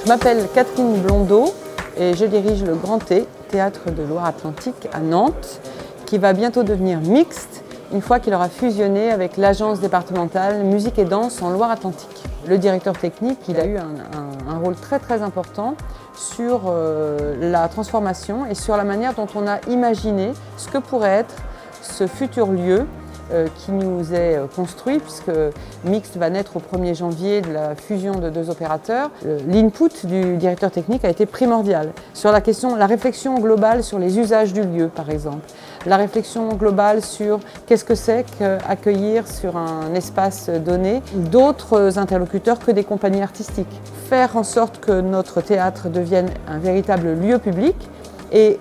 Je m'appelle Catherine Blondeau et je dirige le Grand T, Théâtre de Loire-Atlantique à Nantes, qui va bientôt devenir mixte une fois qu'il aura fusionné avec l'Agence départementale musique et danse en Loire-Atlantique. Le directeur technique, il a eu un rôle très important sur la transformation et sur la manière dont on a imaginé ce que pourrait être ce futur lieu qui nous est construit, puisque Mixte va naître au 1er janvier de la fusion de 2 opérateurs. L'input du directeur technique a été primordial sur la question, la réflexion globale sur les usages du lieu, par exemple. La réflexion globale sur qu'est-ce que c'est qu'accueillir sur un espace donné d'autres interlocuteurs que des compagnies artistiques. Faire en sorte que notre théâtre devienne un véritable lieu public et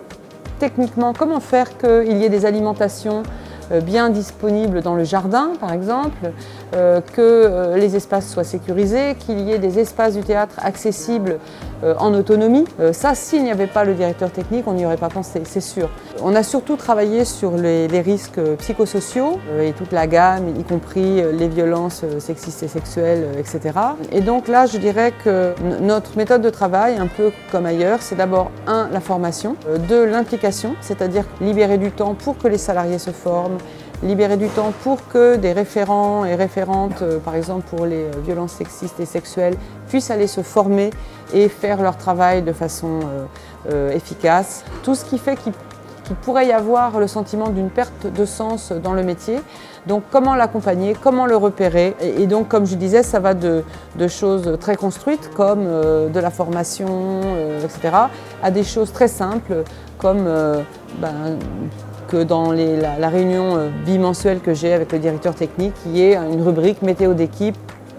techniquement, comment faire qu'il y ait des alimentations bien disponibles dans le jardin, par exemple, que les espaces soient sécurisés, qu'il y ait des espaces du théâtre accessibles en autonomie. Ça, s'il n'y avait pas le directeur technique, on n'y aurait pas pensé, c'est sûr. On a surtout travaillé sur les risques psychosociaux et toute la gamme, y compris les violences sexistes et sexuelles, etc. Et donc là, je dirais que notre méthode de travail, un peu comme ailleurs, c'est d'abord 1, la formation, 2, l'implication, c'est-à-dire libérer du temps pour que les salariés se forment, libérer du temps pour que des référents et référentes, par exemple pour les violences sexistes et sexuelles, puissent aller se former et faire leur travail de façon efficace. Tout ce qui fait qu'il pourrait y avoir le sentiment d'une perte de sens dans le métier. Donc comment l'accompagner, comment le repérer. Et donc comme je disais, ça va de choses très construites comme de la formation, etc. à des choses très simples comme que dans la réunion bimensuelle que j'ai avec le directeur technique, il y ait une rubrique météo d'équipe.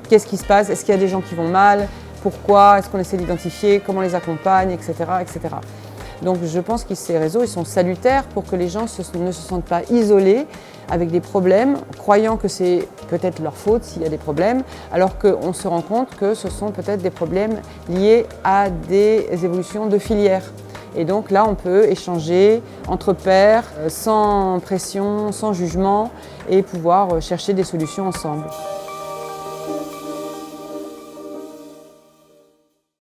Qu'est-ce qui se passe? Est-ce qu'il y a des gens qui vont mal? Pourquoi? Est-ce qu'on essaie d'identifier? Comment on les accompagne? Etc. etc. Donc je pense que ces réseaux ils sont salutaires pour que les gens ne se sentent pas isolés avec des problèmes, croyant que c'est peut-être leur faute s'il y a des problèmes, alors qu'on se rend compte que ce sont peut-être des problèmes liés à des évolutions de filière. Et donc là, on peut échanger entre pairs, sans pression, sans jugement, et pouvoir chercher des solutions ensemble.